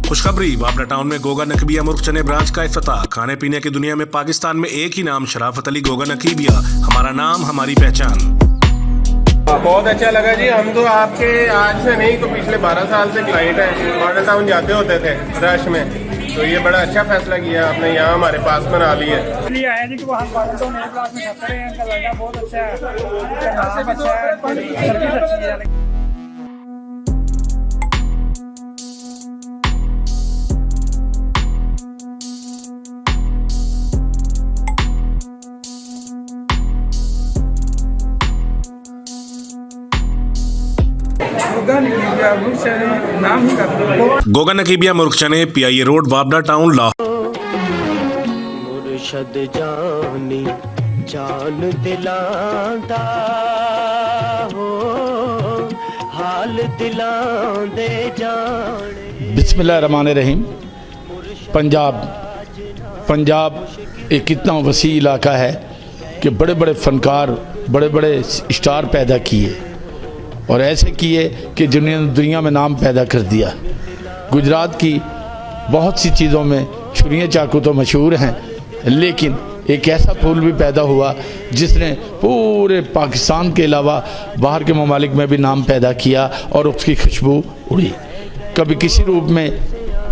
खुशखबरी, बाबरा टाउन में गोगा नकीबिया मुर्ख चने ब्रांच का इफ्तिताह। खाने पीने की दुनिया में पाकिस्तान में एक ही नाम, शराफत अली गोगा नकीबिया। हमारा नाम हमारी पहचान। बहुत अच्छा लगा जी। हम तो आपके आज से नहीं तो पिछले 12 साल से क्लाइंट हैं। बाबरा टाउन जाते होते थे रश में, तो ये बड़ा अच्छा फैसला किया आपने, यहाँ हमारे पास बना लिया। इसलिए आए जी कि वो हम बाबरा टाउन नए क्लास में छात्र हैं। इनका लड़का बहुत अच्छा है, नाम अच्छा है, सर्विस अच्छी है। गोगा नकीबिया मुर्ख चने, PIA रोड, बाबरा टाउन, लाहौर। मुर्शद जानी जान दिलांदा हो, हाल दिलांदे जाने। बिस्मिल्लाहिर्रहमानिर्रहीम। पंजाब एक इतना वसी इलाका है कि बड़े बड़े फ़नकार, बड़े बड़े स्टार पैदा किए और ऐसे किए कि जिन्होंने दुनिया में नाम पैदा कर दिया। गुजरात की बहुत सी चीज़ों में छुरियाँ चाकू तो मशहूर हैं, लेकिन एक ऐसा फूल भी पैदा हुआ जिसने पूरे पाकिस्तान के अलावा बाहर के ममालिक में भी नाम पैदा किया और उसकी खुशबू उड़ी। कभी किसी रूप में,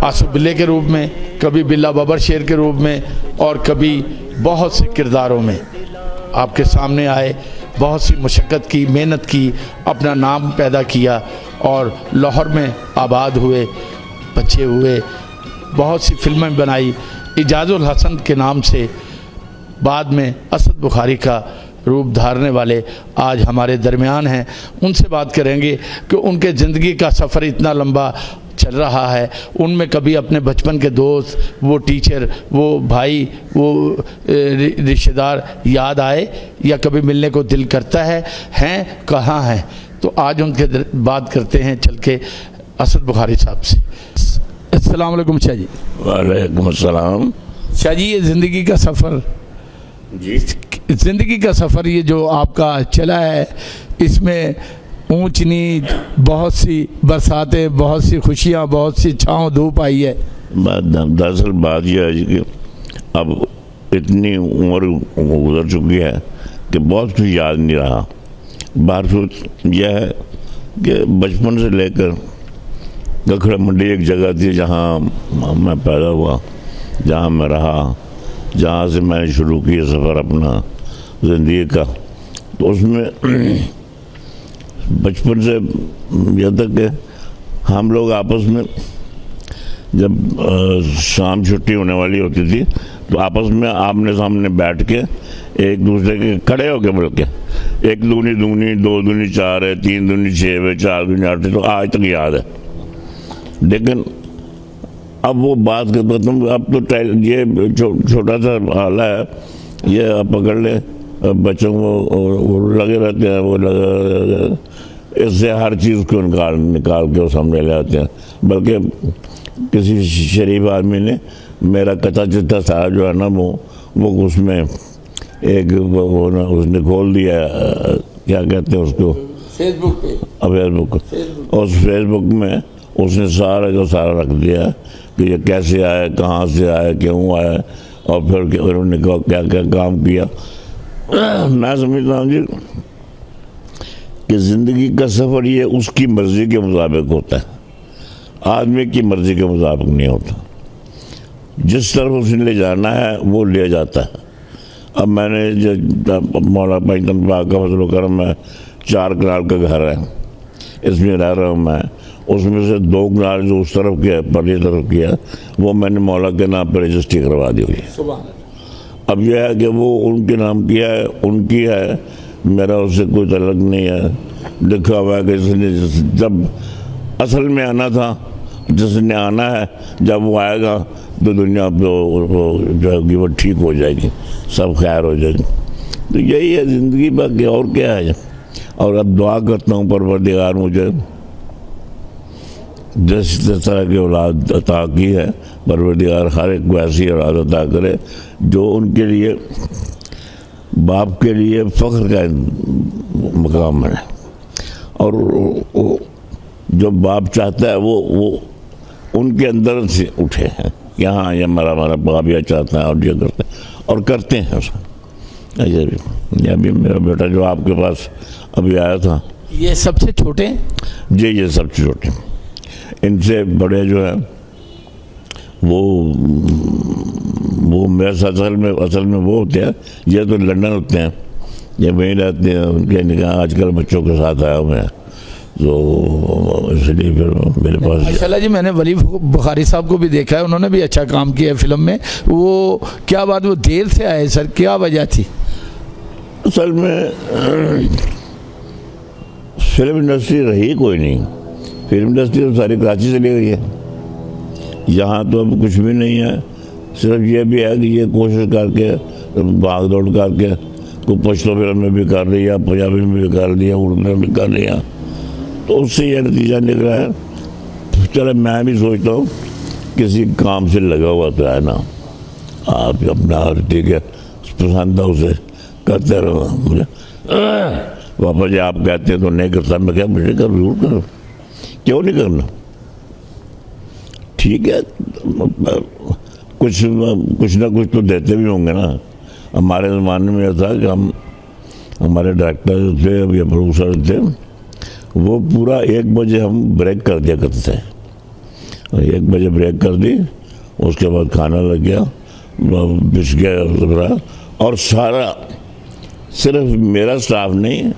आंसू बिल्ले के रूप में, कभी बिल्ला बबर शेर के रूप में, और कभी बहुत से किरदारों में आपके सामने आए। बहुत सी मुशक्क़त की, मेहनत की, अपना नाम पैदा किया और लाहौर में आबाद हुए, बच्चे हुए, बहुत सी फिल्में बनाई। इजाज़ुल हसन के नाम से बाद में असद बुखारी का रूप धारने वाले आज हमारे दरमियान हैं। उनसे बात करेंगे कि उनके ज़िंदगी का सफ़र इतना लंबा चल रहा है, उनमें कभी अपने बचपन के दोस्त, वो टीचर, वो भाई, वो रिश्तेदार याद आए या कभी मिलने को दिल करता है, हैं कहाँ हैं? तो आज उनके बात करते हैं चल के असद बुखारी साहब से। अस्सलाम वालेकुम शाह जी। वालेकुम अस्सलाम। शाह जी, ये ज़िंदगी का सफ़र जी, ज़िंदगी का सफ़र ये जो आपका चला है, इसमें ऊंच नीच, बहुत सी बरसातें, बहुत सी खुशियाँ, बहुत सी छाँव धूप आई है। दरअसल बात यह है कि अब इतनी उम्र गुजर चुकी है कि बहुत कुछ याद नहीं रहा। बात यह है कि बचपन से लेकर गखड़ा मंडी एक जगह थी जहाँ मैं पैदा हुआ, जहाँ मैं रहा, जहाँ से मैंने शुरू किया सफ़र अपना ज़िंदगी का। तो उसमें बचपन से यह तक कि हम लोग आपस में जब शाम छुट्टी होने वाली होती थी तो आपस में आमने सामने बैठ के एक दूसरे के खड़े होके बोल के 1 दूनी दूनी, 2 दूनी 4 है, 3 दूनी 6 है, 4 दूनी 8 है, तो आज तक याद है। लेकिन अब वो बात करता तुम, अब तो ये छोटा सा आला है, ये आप पकड़ ले, बच्चों को लगे रहते हैं, वो लगे, इससे हर चीज़ को निकाल के वो सामने ले आते हैं। बल्कि किसी शरीफ आदमी ने मेरा कच्चा चिट्ठा साहब जो है ना, वो उसमें एक वो ना उसने खोल दिया, क्या कहते हैं उसको, फेसबुक पे। और उस फेसबुक में उसने सारा का सारा रख दिया कि ये कैसे आया, कहाँ से आया, क्यों आया, और फिर उन्होंने क्या क्या काम किया। मैं समझता हूँ जी कि ज़िंदगी का सफ़र ये उसकी मर्ज़ी के मुताबिक होता है, आदमी की मर्ज़ी के मुताबिक नहीं होता। जिस तरफ उसने ले जाना है वो ले जाता है। अब मैंने जो मौला पैगम्बर पाक का फज़ल व करम में 4 कनाल का घर है, इसमें रह रहा हूँ मैं। उसमें से 2 कनाल जो उस तरफ के परली तरफ किया, वो मैंने मौला के नाम पर रजिस्ट्री करवा दी हुई है। अब यह है कि वो उनके नाम की है, उनकी है, मेरा उससे कोई तल्लुक़ नहीं है। लिखा हुआ है कि इसने जब असल में आना था, जिसने आना है, जब वो आएगा तो दुनिया जो है वो ठीक हो जाएगी, सब खैर हो जाएगी। तो यही है ज़िंदगी, बाकी और क्या है। और अब दुआ करता हूँ परवरदिगार मुझे जिस तरह की औलाद अता की है, परवरदिगार हर एक को ऐसी औलाद अता करे जो उनके लिए, बाप के लिए फ़ख्र का मकाम है। और जो बाप चाहता है वो उनके अंदर से उठे हैं कि हाँ ये हमारा बाप यह चाहता है और ये करते हैं और करते हैं उसको। ऐसे भी ये अभी मेरा बेटा जो आपके पास अभी आया था, ये सबसे छोटे हैं? जी ये सबसे छोटे, इनसे बड़े जो है वो मेरे साथ असल में वो होते हैं, ये तो लंदन होते हैं, ये वहीं रहते हैं, उनके निकाह आजकल बच्चों के साथ आया हुए हैं, तो इसलिए फिर मेरे पास। माशाल्लाह जी, मैंने वली बुखारी साहब को भी देखा है, उन्होंने भी अच्छा काम किया है फिल्म में। वो क्या बात, वो देर से आए सर, क्या वजह थी? असल में फिल्म इंडस्ट्री रही कोई नहीं, फिल्म इंडस्ट्री तो सारी कराची चली गई है, यहाँ तो अब कुछ भी नहीं है। सिर्फ ये भी है कि ये कोशिश करके भाग दौड़ करके कोई पश्तो फिल्म में भी कर लिया, पंजाबी में भी कर लिया, उर्दू में भी कर लिया, तो उससे ये नतीजा निकला है। चलो मैं भी सोचता हूँ किसी काम से लगा हुआ तो है ना, आप अपना ठीक है पसंद है उसे करते रहो। मुझे पापा जी आप कहते हैं तो नहीं करता, मैं क्या मुझे कर जरूर करो, क्यों नहीं करना, ठीक है कुछ ना कुछ तो देते भी होंगे ना। हमारे ज़माने में यह था कि हमारे डायरेक्टर जो थे या प्रोड्यूसर थे, वो पूरा 1 बजे हम ब्रेक कर दिया करते थे, 1 बजे ब्रेक कर दी, उसके बाद खाना लग गया, बिछ गया, और सारा सिर्फ मेरा स्टाफ नहीं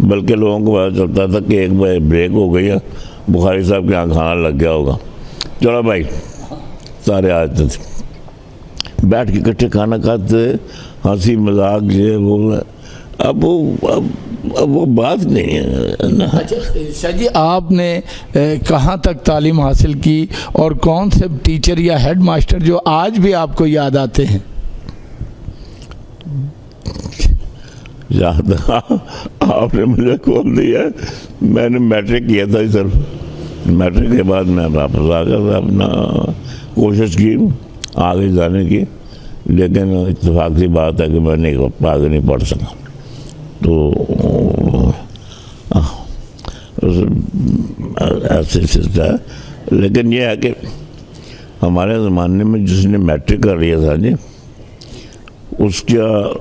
बल्कि लोगों को पता चलता था कि 1 बजे ब्रेक हो गई है, बुखारी साहब के यहाँ खाना लग गया होगा, चलो भाई सारे आते थे, बैठ के इकट्ठे खाना खाते, हंसी मजाक ये वो। अब वो बात नहीं है ना। अच्छा शाह जी, आपने कहाँ तक तालीम हासिल की और कौन से टीचर या हेड मास्टर जो आज भी आपको याद आते हैं? याद आपने मुझे खोल दिया, मैंने मैट्रिक किया था सर, मैट्रिक के बाद मैं वापस आ गया, अपना कोशिश की आगे जाने की, लेकिन इत्तेफाक की बात है कि मैं आगे नहीं पढ़ सका। तो ऐसे सिलसिला है, लेकिन ये है कि हमारे ज़माने में जिसने मैट्रिक कर लिया था जी, उसका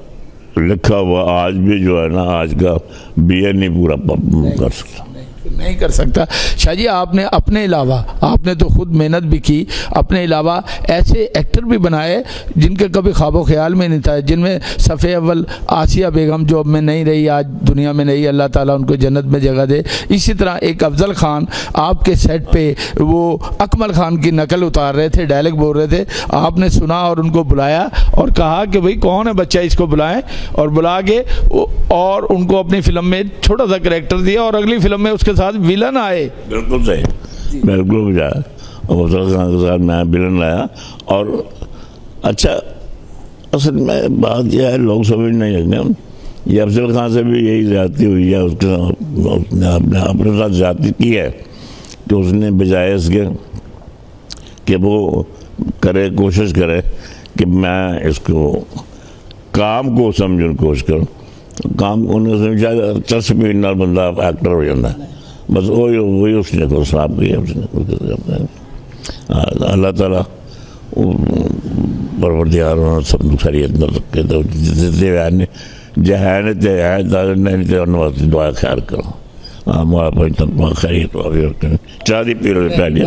लिखा हुआ आज भी जो है ना, आज का BA नहीं पूरा कर सकता, नहीं कर सकता। शाह जी, आपने अपने अलावा, आपने तो खुद मेहनत भी की, अपने अलावा ऐसे एक्टर भी बनाए जिनके कभी ख्वाबो ख्याल में नहीं था, जिनमें सफ़े अव्वल आसिया बेगम जो अब में नहीं रही, आज दुनिया में नहीं, अल्लाह ताला उनको जन्नत में जगह दे। इसी तरह एक अफजल खान आपके सेट पे वो अकमल खान की नकल उतार रहे थे, डायलॉग बोल रहे थे, आपने सुना और उनको बुलाया और कहा कि भाई कौन है बच्चा, इसको बुलाएं, और बुला के और उनको अपनी फिल्म में छोटा सा कैरेक्टर दिया और अगली फिल्म में उसके साथ विलन आए। बिल्कुल सही, बिल्कुल बुझा, अफजल खान के साथ मैं विलन लाया। और अच्छा असल में बात यह है, लोग समझ नहीं सकते, ये अफजल खान से भी यही ज्यादती हुई है, उसके उसने अपने साथ ज्यादती की है कि उसने बजाय इसके कि वो करे, कोशिश करे कि मैं इसको काम को समझने की कोशिश करूँ, काम को नहीं समझा, चर्च में इतना बंदा एक्टर हो जाता है, बस वही उसने को साफ किया। अल्लाह ताला परवरदिगार सब खैरियत न रखे, तो जितने जहन ते है नहीं तो दुआ खैर करो, हमारा भाई खैरियत चादी पी लो पहले।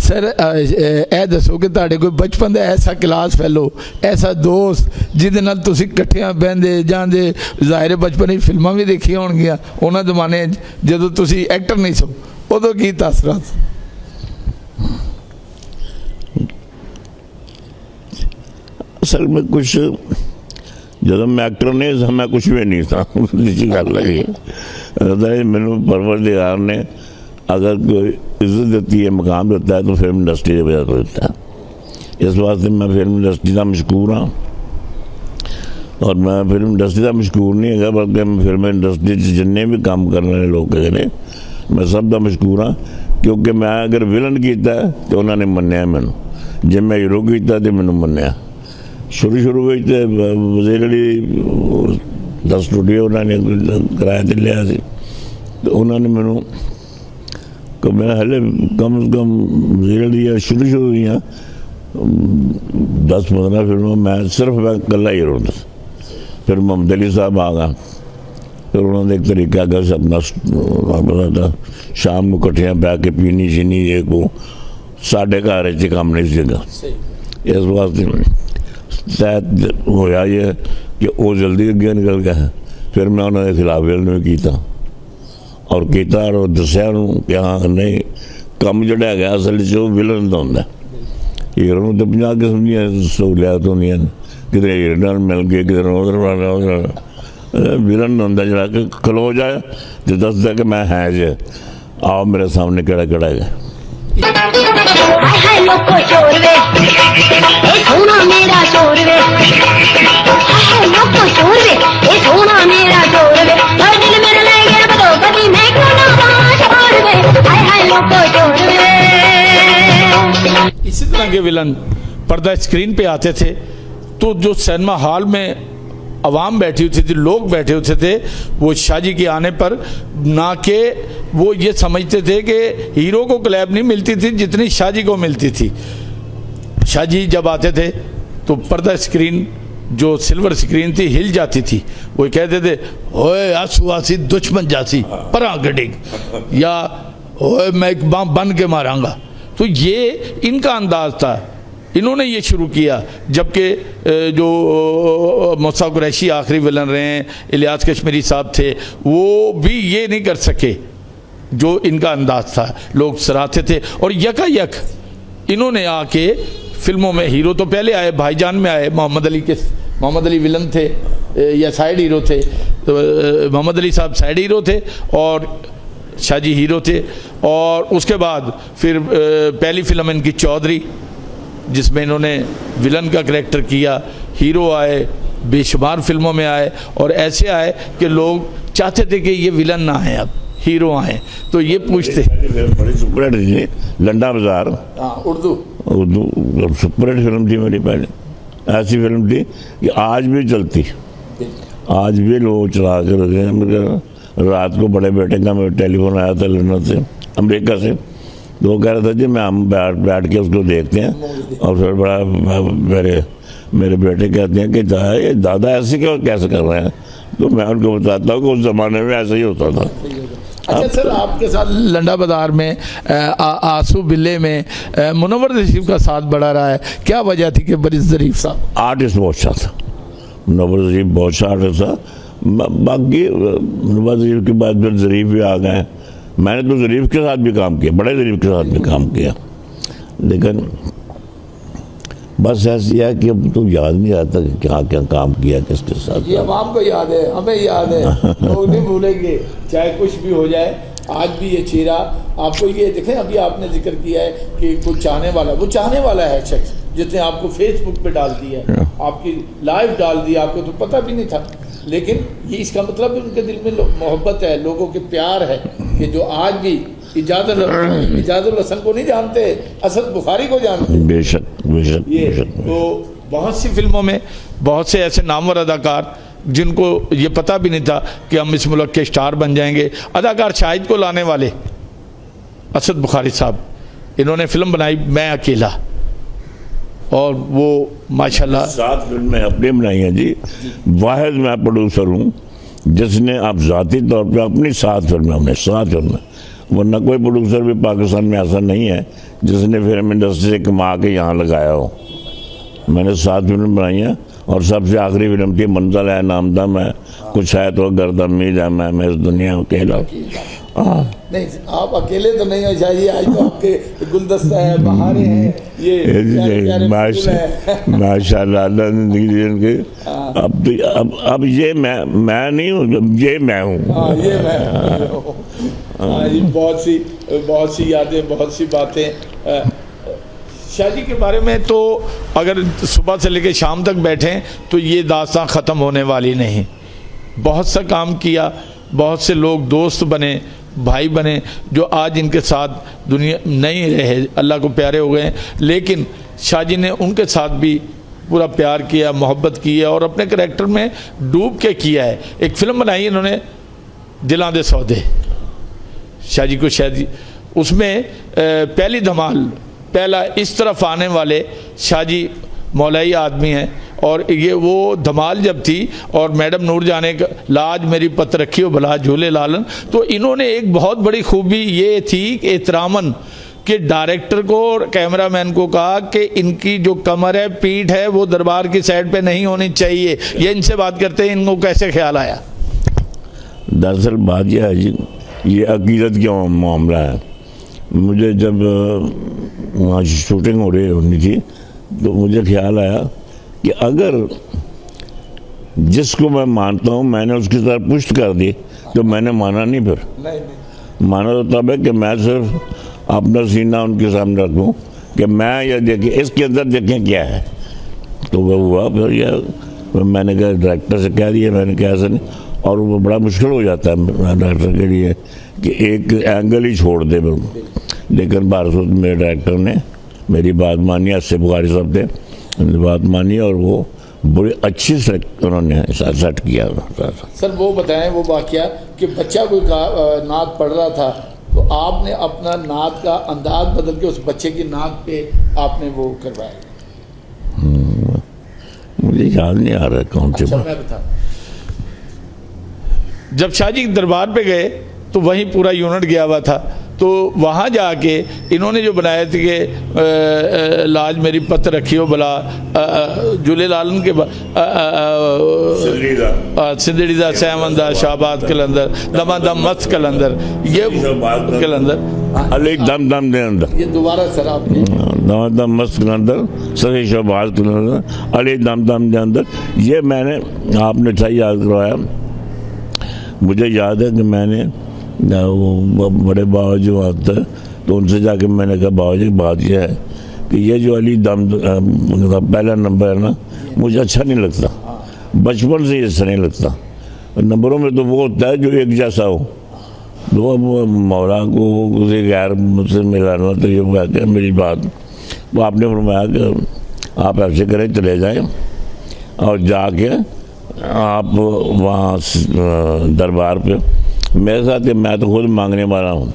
सर ਇਹ ਦੱਸੋ ਕਿ ਤੁਹਾਡੇ ਕੋਈ ਬਚਪਨ ਦਾ ਐਸਾ ਕਲਾਸ ਫੈਲੋ, ਐਸਾ ਦੋਸਤ ਜਿਹਦੇ ਨਾਲ ਤੁਸੀਂ ਇਕੱਠਿਆਂ ਬਹਿੰਦੇ ਜਾਂਦੇ, ਜ਼ਾਹਿਰ ਬਚਪਨ ਵਿੱਚ ਫਿਲਮਾਂ ਵੀ ਦੇਖੀਆਂ ਹੋਣਗੀਆਂ, ਉਹਨਾਂ ਜ਼ਮਾਨੇ ਜਦੋਂ ਤੁਸੀਂ ਐਕਟਰ ਨਹੀਂ ਸੋ, ਉਦੋਂ ਕੀ ਤਾਸਰਾਤ? असल में कुछ ਜਦੋਂ मैं एक्टर नहीं था, मैं कुछ भी नहीं था, गल लगी मैनू परवरदिगार ने अगर कोई इज्जत देती है, मकाम देता है, तो फिल्म इंडस्ट्री की वजह से देता है। इस वास्ते मैं फिल्म इंडस्ट्री का मशकूर हाँ, और मैं फिल्म इंडस्ट्री का मशकूर नहीं है, बल्कि मैं फिल्म इंडस्ट्री जिन्ने भी काम करने वाले लोग हैं मैं सब दा मशकूर हाँ, क्योंकि मैं अगर विलन किया तो उन्होंने मन्या मैनू, जे मैं हीरो किया तो मैनू मन्या। शुरू में तो वज़ीर अली 10 स्टूडियो उन्होंने किराए पर लिया सी, तो उन्होंने मैनू मैं हले कम से कम वज़ीर अली शुरू हुई 10-15 फिल्मों में सिर्फ मैं कला हीरो था। फिर मोहम्मद अली साहब आ गए, फिर उन्होंने एक तरीका का अपना था, शाम को कट्ठियाँ बह के पीनी शीनी ये को साढ़े घर च काम नहीं सीगा। इस वास्ते तय होया ये कि वो जल्दी अगे निकल गया। फिर मैं उन्होंने खिलाफ विलन भी किया और किया और दसिया कि हाँ नहीं कम जोड़ा है असल विलन का होंगे। हीरो तो 50 किस्म दी सहूलियत होंगे, किधर हीरो नाल मिल गए, किधर उधर विलन होंगे जरा कि खलो जाए तो दसदा कि मैं है जे आओ मेरे सामने केड़ा केड़ा है। इसी तरह के विलन पर्दा स्क्रीन पे आते थे तो जो सिनेमा हॉल में अवाम बैठी होती थी, लोग बैठे होते थे, वो शाहजी के आने पर ना के वो ये समझते थे कि हीरो को क्लैब नहीं मिलती थी जितनी शाहजी को मिलती थी। शाहजी जब आते थे तो पर्दा स्क्रीन जो सिल्वर स्क्रीन थी हिल जाती थी। वो कहते थे ओए आंसू दुश्मन जासी परा गडिग, या ओए मैं एक बम बन के मारांगा। तो ये इनका अंदाज था, इन्होंने ये शुरू किया। जबकि जो मूसा कुरैशी आखिरी विलन रहे हैं, इलियास कश्मीरी साहब थे, वो भी ये नहीं कर सके जो इनका अंदाज था। लोग सराहते थे और यकायक इन्होंने आके फिल्मों में हीरो तो पहले आए, भाईजान में आए, मोहम्मद अली विलन थे या साइड हीरो थे, तो मोहम्मद अली साहब साइड हीरो थे और शाहजी हीरो थे। और उसके बाद फिर पहली फिल्म इनकी चौधरी जिसमें इन्होंने विलन का करैक्टर किया। हीरो आए, बेशुमार फिल्मों में आए और ऐसे आए कि लोग चाहते थे कि ये विलन ना आए, अब हीरो आए। तो ये पूछते बड़ी सुपरहिट थी लंडा बाजार, उर्दू सुपरहिट फिल्म थी मेरी पहले। ऐसी फिल्म थी कि आज भी चलती, आज भी लोग चला के रखे हैं। रात को बड़े बेटे का मेरा टेलीफोन आया था लंदन से, अमेरिका से, तो वो कह रहा था जी मैं हम बैठ के उसको देखते हैं। और फिर बड़ा मेरे बेटे कहते हैं कि ये दादा ऐसे क्यों कैसे कर रहे हैं, तो मैं उनको बताता हूँ कि उस ज़माने में ऐसा ही होता था। अच्छा सर, आपके साथ लंडा बाजार में आंसू बिल्ले में मुनव्वर रशीद का साथ बढ़ा रहा है, क्या वजह थी कि बरीद ज़रीफ साहब? आर्टिस्ट बहुत अच्छा था, मुनव्वर रशीद बहुत अच्छा आर्टिस्ट था। बाकी मुनव्वर रशीद के बाद फिर ज़रीफ भी आ गए। मैंने तो ज़रीफ के साथ भी काम किया, बड़े ज़रीफ के साथ भी काम किया, लेकिन बस ऐसी है कि अब तो याद नहीं आता कि क्या क्या काम किया किसके साथ। ये अवाम को याद है, हमें याद है, लोग नहीं भूलेंगे चाहे कुछ भी हो जाए। आज भी ये चेहरा आपको, ये देखें अभी आपने जिक्र किया है कि कुछ चाहने वाला, वो चाहने वाला है शख्स जिसने आपको फेसबुक पे डाल दिया, आपकी लाइव डाल दिया, आपको तो पता भी नहीं था, लेकिन ये इसका मतलब उनके दिल में मोहब्बत है, लोगों के प्यार है कि जो आज भी इजाजुल हसन को नहीं जानते, असद बुखारी को जानते। बेशक बेशक बेशक। तो बहुत सी फिल्मों में बहुत से ऐसे नामवर अदाकार जिनको ये पता भी नहीं था कि हम इस मुल्क के स्टार बन जाएंगे। अदाकार शाहिद को लाने वाले असद बुखारी साहब, इन्होंने फिल्म बनाई मैं अकेला, और वो माशाल्लाह 7 फिल्में अपनी बनाई हैं जी। वाहिद मैं प्रोड्यूसर हूँ जिसने आप ज़ाती तौर पर अपनी 7 फिल्में, हमने 7 फिल्में, वरना कोई प्रोड्यूसर भी पाकिस्तान में ऐसा नहीं है जिसने फिल्म इंडस्ट्री से कमा के यहाँ लगाया हो। मैंने 7 फिल्में बनाई हैं और सबसे आखिरी फिल्म थी मंजिल है नामदा में, कुछ है तो गर्दमीद है मैं इस दुनिया में अकेला। नहीं, आप अकेले तो नहीं हो शायद, आज तो आपके गुलदस्ता है, बहारें हैं, ये माशाल्लाह जिंदगी। अब ये मैं नहीं हूँ, ये मैं हूँ। ये मैं बहुत सी यादें, बहुत सी बातें। शादी के बारे में तो अगर सुबह से लेकर शाम तक बैठें तो ये दास्तां ख़त्म होने वाली नहीं। बहुत सा काम किया, बहुत से लोग दोस्त बने, भाई बने जो आज इनके साथ दुनिया नहीं रहे, अल्लाह को प्यारे हो गए, लेकिन शाहजी ने उनके साथ भी पूरा प्यार किया, मोहब्बत की है और अपने करैक्टर में डूब के किया है। एक फ़िल्म बनाई इन्होंने दिलां दे सौदे, शाहजी को शायद उसमें पहली धमाल, पहला इस तरफ आने वाले शाहजी मौलाई आदमी हैं और ये वो धमाल जब थी और मैडम नूरजहां ने लाज मेरी पत रखी हो भला झूले लालन, तो इन्होंने एक बहुत बड़ी खूबी ये थी एहतरामन कि डायरेक्टर को और कैमरामैन को कहा कि इनकी जो कमर है, पीठ है, वो दरबार की साइड पे नहीं होनी चाहिए। ये इनसे बात करते हैं, इनको कैसे ख्याल आया? दरअसल बात यह है जी, ये अकीदत का मामला है। मुझे जब वहाँ शूटिंग हो रही थी तो मुझे ख्याल आया कि अगर जिसको मैं मानता हूँ मैंने उसकी तरफ पुष्ट कर दी तो मैंने माना नहीं, फिर माना तो तब है कि मैं सिर्फ अपना सीना उनके सामने रखूँ कि मैं ये देखें, इसके अंदर देखें क्या है। तो वह हुआ, फिर यह मैंने कहा डायरेक्टर से कह दिया, मैंने कहा ऐसा नहीं, और वो बड़ा मुश्किल हो जाता है डायरेक्टर के लिए कि एक एंगल ही छोड़ दे बिल्कुल। लेकिन बारसूद मेरे डायरेक्टर ने मेरी बात मानी, अस्से बुखारी साहब थे, उन्होंने बात मानी और वो बड़ी अच्छी से उन्होंने सेट किया। सर वो बताएं वो वाकया कि बच्चा कोई नाक पढ़ रहा था तो आपने अपना नाक का अंदाज बदल के उस बच्चे की नाक पे आपने वो करवाया। मुझे याद नहीं आ रहा कौन सी बात। मैं बता, जब शाहजी के दरबार पे गए तो वहीं पूरा यूनिट गया हुआ था, तो वहाँ जाके इन्होंने जो बनाया थी कि लाज मेरी पत रखी हो भला झूले लालन के सिंदड़ीदा सहमंदा शाहबाद कलंदर दमा दम मस्त कलंदर, ये कलंदर अली दम दम दे अंदर, ये दोबारा सर आपने दमा दम मस्त कलंदर सही शाहबाद कलंदर अली दम दम दे अंदर, ये मैंने आपने सही याद करवाया। मुझे याद है कि मैंने वो बड़े बाबा जो आते हैं तो उनसे जाके मैंने कहा बाबा जी बात यह है कि ये जो अली दम पहला नंबर है ना, मुझे अच्छा नहीं लगता, बचपन से अच्छा नहीं लगता। नंबरों में तो वो होता है जो एक जैसा हो, तो अब मौला को किसी गैर मुझसे मिलाना, तो ये कहते हैं मेरी बात। वो आपने फरमाया कि आप ऐसे करें, चले जाएं और जाके आप वहाँ दरबार पे मेरे साथ, मैं तो खुद मांगने वाला हूँ।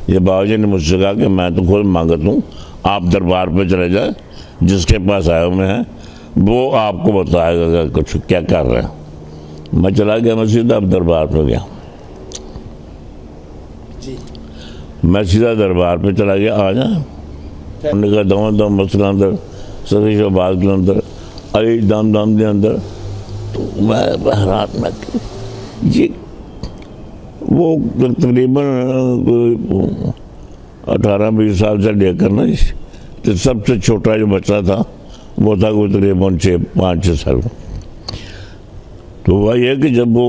ये बाबा जी ने मुझसे कहा कि मैं तो खुद मांगता हूँ, आप दरबार पे चले जाए, जिसके पास आए हुए हैं वो आपको बताएगा कुछ क्या कर रहे हैं। मैं चला गया, मैं सीधा दरबार पे गया, मैं सीधा दरबार पे चला गया। आ जाए उन्होंने कहा दम दम मस्त के अंदर सही शाहबाद के अंदर अली दम दम के अंदर, तो मैं रात में ये वो तकरीबन 18-20 साल से लेकर ना, तो सबसे छोटा जो बच्चा था वो था कोई तकरीबन 5-6 साल। तो वह यह कि जब वो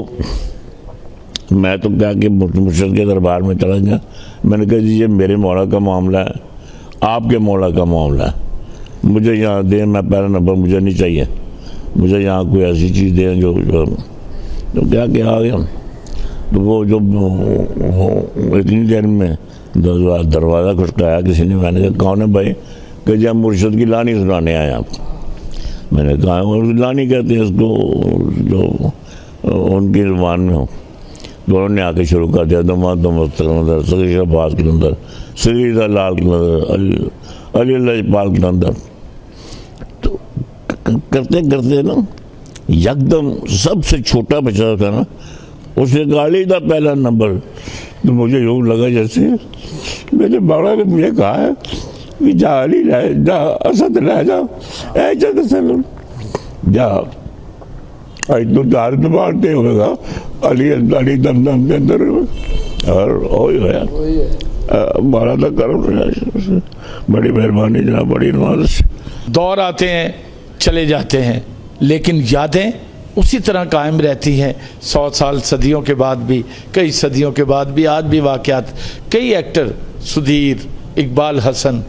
मैं तो क्या कि मुर्शद के दरबार में चला गया, मैंने कहा जी ये मेरे मौला का मामला है, आपके मौला का मामला है, मुझे यहाँ दें, मैं पहला नंबर मुझे नहीं चाहिए, मुझे यहाँ कोई ऐसी चीज़ दें जो तो क्या आ गया। तो वो जो इतनी देर में दरवाज़ा खटकाया किसी ने, मैंने कहा कौन है भाई? कि जब मुर्शद की लानी सुनाने आए आप। मैंने कहा लानी कहते हैं इसको जो उनकी ज़ुबान में हो। तो उन्होंने आके शुरू कर दिया दमा दमस्त के अंदर सगी शाहबाद के अंदर सगीदा लाल के अंदर अली लजपाल के अंदर। तो करते करते ना एकदम सबसे छोटा बच्चा था ना, उसने गाड़ी था पहला नंबर। तो मुझे यूँ लगा जैसे मेरे बड़ा ने मुझे कहा है कि जा अली रह जा, असद रह जा, ऐसा जा तो दार तो मारते होगा अली अली दम दम के अंदर। और हमारा तो करो, बड़ी मेहरबानी जनाब, बड़ी नवाज। दौर आते हैं चले जाते हैं, लेकिन यादें उसी तरह कायम रहती हैं 100 साल, सदियों के बाद भी, कई सदियों के बाद भी, आज भी वाक़यात। कई एक्टर सुधीर, इकबाल हसन,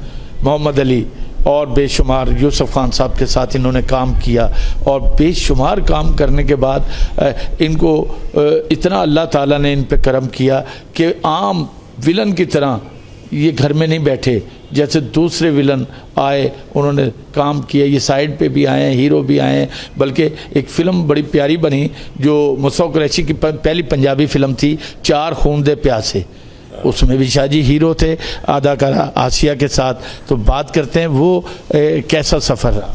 मोहम्मद अली, और बेशुमार यूसुफ खान साहब के साथ इन्होंने काम किया और बेशुमार काम करने के बाद इनको इतना अल्लाह ताला ने इन पे करम किया कि आम विलन की तरह ये घर में नहीं बैठे, जैसे दूसरे विलन आए उन्होंने काम किया, ये साइड पे भी आए हैं, हीरो भी आए हैं। बल्कि एक फ़िल्म बड़ी प्यारी बनी जो मुस्तफ़ा कुरैशी की पहली पंजाबी फ़िल्म थी, चार खून दे प्यासे, उसमें भी शाहजी हीरो थे अदाकारा आसिया के साथ। तो बात करते हैं वो कैसा सफ़र रहा।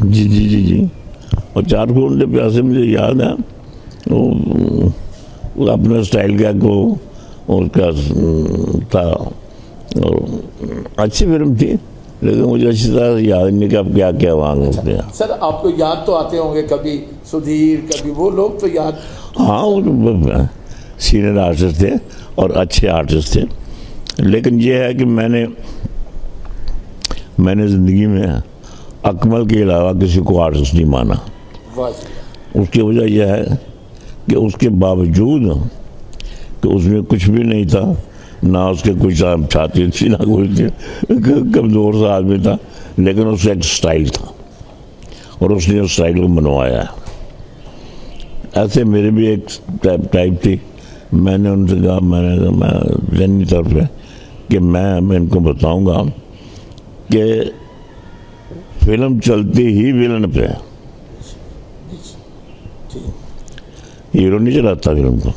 जी जी जी जी। और चार खून दे प्यासे मुझे याद है, वो अपना स्टाइल क्या को उसका था और अच्छी फिल्म थी, लेकिन मुझे अच्छी तरह से याद नहीं कि अब क्या क्या वहाँ होते हैं। सर आपको याद तो आते होंगे, कभी सुधीर कभी वो लोग तो याद। हाँ, वो तो सीनियर आर्टिस्ट थे और अच्छे आर्टिस्ट थे, लेकिन ये है कि मैंने ज़िंदगी में अकमल के अलावा किसी को आर्टिस्ट नहीं माना। उसकी वजह यह है कि उसके बावजूद कि उसमें कुछ भी नहीं था, ना उसके कोई छाती थी ना कोई कमज़ोर सा आदमी था, लेकिन उसका एक स्टाइल था और उसने उस स्टाइल को मनवाया। ऐसे मेरे भी एक टाइप थी। मैंने उनसे कहा, मैं जहनी तौर पे कि मैं इनको बताऊंगा कि फिल्म चलती ही विलन पे, हीरो नहीं चलाता फिल्म को।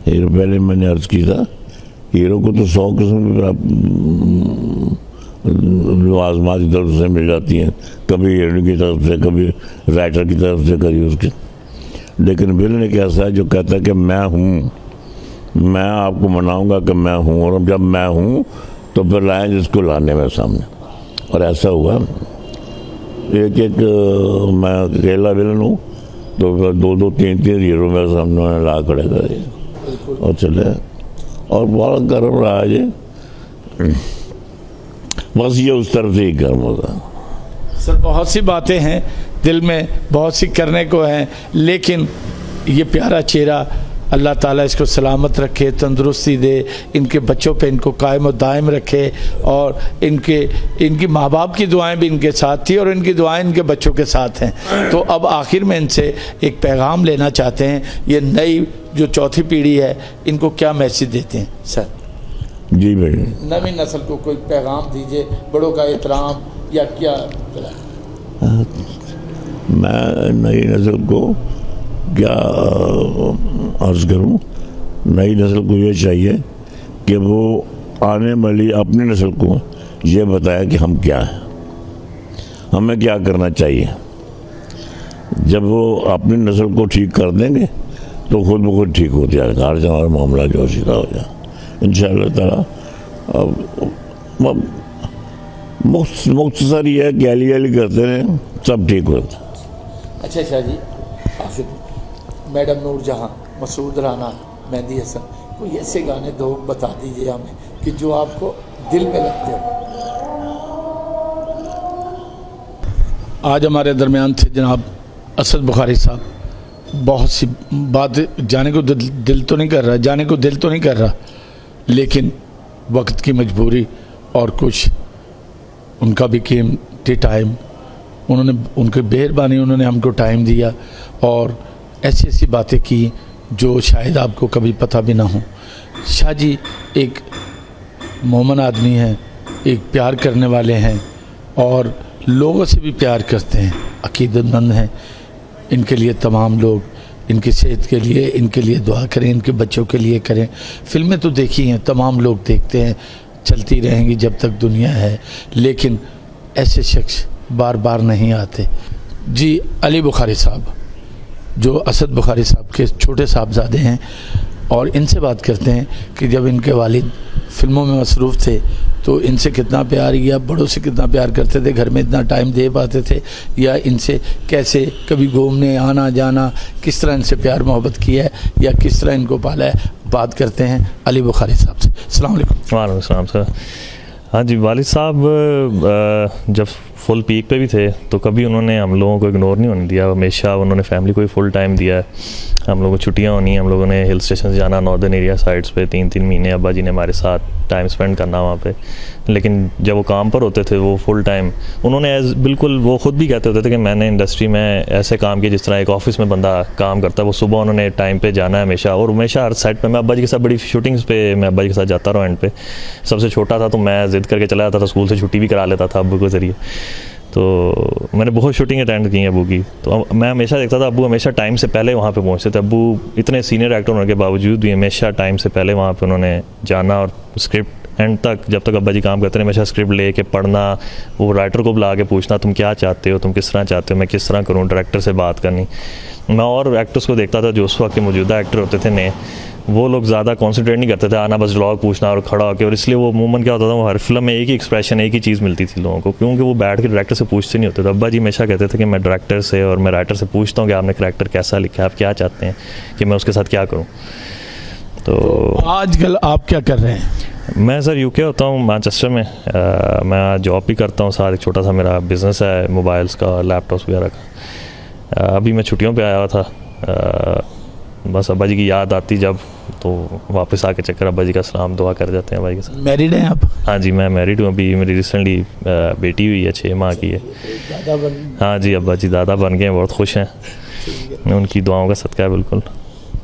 हीरो पहले मैंने अर्ज की था, हीरो को तो 100 किस्म की आजमात की तरफ से मिल जाती हैं, कभी हीरोइन की तरफ से, कभी राइटर की तरफ से, कभी उसके। लेकिन विलन एक ऐसा है जो कहता है कि मैं हूँ, मैं आपको मनाऊंगा कि मैं हूँ, और जब मैं हूँ तो फिर लाएँ जिसको लाने में सामने। और ऐसा हुआ, एक मैं अकेला विलन हूँ तो फिर 2-2, 3-3 हीरो मेरे सामने ला खड़े करे और चले, और बड़ा गर्व रहा है। बस ये उस तरफ से ही गर्म होता। सर बहुत सी बातें हैं दिल में, बहुत सी करने को हैं, लेकिन ये प्यारा चेहरा अल्लाह ताला इसको सलामत रखे, तंदुरुस्ती दे, इनके बच्चों पे इनको कायम और दायम रखे, और इनकी माँ बाप की दुआएं भी इनके साथ थी और इनकी दुआएं इनके बच्चों के साथ हैं। तो अब आखिर में इनसे एक पैगाम लेना चाहते हैं, ये नई जो चौथी पीढ़ी है इनको क्या मैसेज देते हैं सर? जी भाई, नवी नस्ल को कोई पैगाम दीजिए, बड़ों का एहतराम या क्या? मैं नई नस्ल को क्या अर्ज करूं, नई नस्ल को ये चाहिए कि वो आने वाली अपनी नस्ल को ये बताया कि हम क्या हैं, हमें क्या करना चाहिए। जब वो अपनी नस्ल को ठीक कर देंगे तो खुद ब खुद ठीक हो जाएगा, हर हमारा मामला जो सीधा हो जाए इंशाअल्लाह ताला। मुख्तसर ये गैली गैली करते रहे, सब ठीक होता। अच्छा शाह जी, मैडम नूरजहां, मसूद राना, मेहंदी हसन, कोई ऐसे गाने दो बता दीजिए हमें कि जो आपको दिल में लगते हो। आज हमारे दरमियान थे जनाब असद बुखारी साहब। बहुत सी बात जाने को दिल तो नहीं कर रहा, जाने को दिल तो नहीं कर रहा, लेकिन वक्त की मजबूरी और कुछ उनका भी कीमती टाइम, उन्होंने उनकी मेहरबानी, उन्होंने हमको टाइम दिया और ऐसी ऐसी बातें की जो शायद आपको कभी पता भी ना हो। शाह जी एक मोमन आदमी हैं, एक प्यार करने वाले हैं और लोगों से भी प्यार करते हैं, अकीदतमंद हैं। इनके लिए तमाम लोग इनकी सेहत के लिए, इनके लिए दुआ करें, इनके बच्चों के लिए करें। फिल्में तो देखी हैं, तमाम लोग देखते हैं, चलती रहेंगी जब तक दुनिया है, लेकिन ऐसे शख्स बार बार नहीं आते। जी अली बुखारी साहब जो असद बुखारी साहब के छोटे साहबजादे हैं, और इनसे बात करते हैं कि जब इनके वालिद फिल्मों में मसरूफ़ थे तो इनसे कितना प्यार किया, बड़ों से कितना प्यार करते थे, घर में इतना टाइम दे पाते थे, या इनसे कैसे कभी घूमने आना जाना, किस तरह इनसे प्यार मोहब्बत किया है या किस तरह इनको पाला है। बात करते हैं अली बुखारी साहब से। अस्सलाम वालेकुम। वालेकुम सलाम सर। हाँ जी, वालिद साहब जब फुल पीक पे भी थे, तो कभी उन्होंने हम लोगों को इग्नोर नहीं होने दिया। हमेशा उन्होंने फैमिली को ही फुल टाइम दिया है। हम लोगों को छुट्टियाँ होनी, हम लोगों ने हिल स्टेशन जाना, नॉर्दर्न एरिया साइड्स पे 3-3 महीने अब्बा जी ने हमारे साथ टाइम स्पेंड करना वहाँ पे। लेकिन जब वो काम पर होते थे वो फुल टाइम उन्होंने बिल्कुल, वो ख़ुद भी कहते होते थे कि मैंने इंडस्ट्री में ऐसे काम किया जिस तरह एक ऑफिस में बंदा काम करता है। वो सुबह उन्होंने टाइम पे जाना है हमेशा, और हमेशा हर सेट पे मैं अब्बा जी के साथ बड़ी शूटिंग्स पे मैं अब्बा जी के साथ जाता रहा एंड पे। सबसे छोटा था तो मैं ज़िद करके चला जाता था, स्कूल से छुट्टी भी करा लेता था अब्बू के ज़रिए। तो मैंने बहुत शूटिंग अटेंड की है अब्बू की। तो मैं हमेशा देखता था अब्बू हमेशा टाइम से पहले वहाँ पे पहुँचते थे। अब्बू इतने सीनियर एक्टर होने के बावजूद भी हमेशा टाइम से पहले वहाँ पे उन्होंने जाना, और स्क्रिप्ट एंड तक जब तक अब्बा जी काम करते रहे हमेशा स्क्रिप्ट लेके पढ़ना, वो राइटर को बुला के पूछना तुम क्या चाहते हो, तुम किस तरह चाहते हो, मैं किस तरह करूँ, डायरेक्टर से बात करनी। मैं और एक्टर्स को देखता था जो उस वक्त के मौजूदा एक्टर होते थे नए, वो लोग ज़्यादा कॉन्सेंट्रेट नहीं करते थे, आना बस डायलॉग पूछना और खड़ा होकर। और इसलिए वो मूवमेंट क्या होता था, वो हर फिल्म में एक ही एक्सप्रेशन, एक ही चीज़ मिलती थी लोगों को, क्योंकि वो बैठ के डायरेक्टर से पूछते नहीं होते थे। अब्बा जी हमेशा कहते थे कि मैं डायरेक्टर से और मैं राइटर से पूछता हूँ कि आपने कैरेक्टर कैसा लिखा है, आप क्या चाहते हैं कि मैं उसके साथ क्या करूँ। तो आजकल आप क्या कर रहे हैं? मैं सर यूके होता हूँ, मैनचेस्टर में। मैं जॉब भी करता हूँ, साथ एक छोटा सा मेरा बिज़नेस है मोबाइल्स का, लैपटॉप्स वगैरह का। अभी मैं छुट्टियों पे आया हुआ था, बस अब्बा जी की याद आती जब, तो वापस आके चक्कर अब्बा जी का सलाम दुआ कर जाते हैं अब्बा जी के साथ। मैरिड हैं आप? हाँ जी, मैं मैरिड हूँ। अभी मेरी रिसेंटली बेटी हुई है, 6 माह की है। हाँ जी, अब्बा जी दादा बन गए हैं, बहुत खुश हैं। उनकी दुआओं का सदका है बिल्कुल।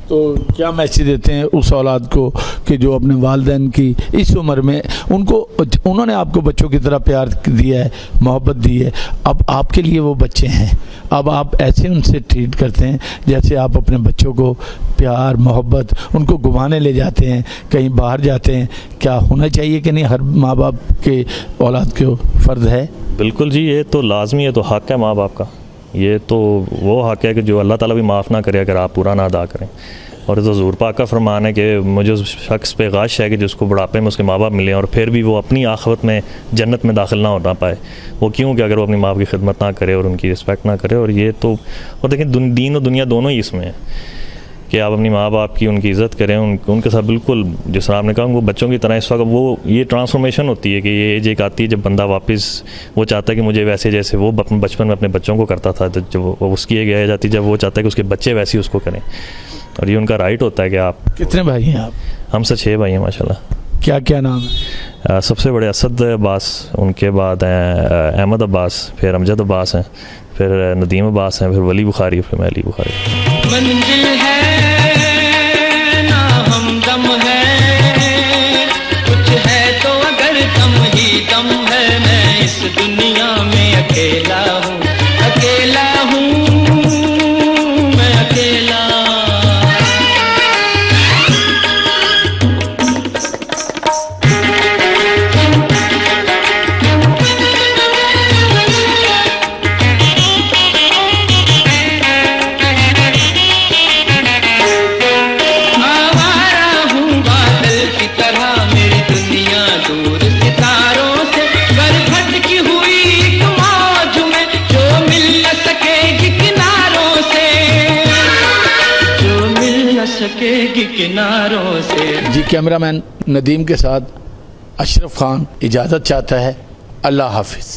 तो क्या मैसेज देते हैं उस औलाद को कि जो अपने वालिदैन की इस उम्र में उन्होंने आपको बच्चों की तरह प्यार दिया है, मोहब्बत दी है, अब आपके लिए वो बच्चे हैं, अब आप ऐसे उनसे ट्रीट करते हैं जैसे आप अपने बच्चों को प्यार मोहब्बत, उनको घुमाने ले जाते हैं, कहीं बाहर जाते हैं। क्या होना चाहिए कि नहीं, हर माँ बाप के औलाद को फ़र्ज़ है? बिल्कुल जी, ये तो लाजमी है, तो हक़ है माँ बाप का। ये तो वो हक़ है कि जो अल्लाह ताला भी माफ़ ना करे अगर आप पूरा ना अदा करें। और तो हुज़ूर पाक का फरमान है कि मुझे उस शख्स पे गाश है कि जिसको बुढ़ापे में उसके माँ बाप मिले और फिर भी वो अपनी आखिरत में जन्नत में दाखिल ना हो ना पाए। वो क्यों कि अगर वो अपनी माँ बाप की खिदमत ना करे और उनकी रिस्पेक्ट ना करे। और ये तो, और देखें दीन और दुनिया दोनों ही इसमें है कि आप अपनी माँ बाप की उनकी इज़्ज़त करें, उनके साथ बिल्कुल जिस तरह आपने कहा वो बच्चों की तरह। इस वक्त वो ये ट्रांसफॉर्मेशन होती है कि ये एज एक आती है जब बंदा वापस वो चाहता है कि मुझे वैसे जैसे वो बचपन में अपने बच्चों को करता था, जब वो उसकी एज आ जाती है जब वो चाहता है कि उसके बच्चे वैसे ही उसको करें। और ये उनका राइट होता है कि आप। कितने भाई हैं आप? हम से 6 भाई हैं माशाल्लाह। क्या क्या नाम है? सबसे बड़े असद अब्बास, उनके बाद हैं अहमद अब्बास, फिर अमजद अब्बास हैं, फिर नदीम अब्बास हैं, फिर वली बुखारी, फिर मैं अली बुखारी। मंजिल है ना हमदम है, कुछ है तो अगर दम ही दम है। मैं इस दुनिया में अकेला हूँ, अकेला हूँ, मैं अकेला। सकेगी किनारों से। जी, कैमरामैन नदीम के साथ अशरफ खान इजाज़त चाहता है। अल्लाह हाफिज़।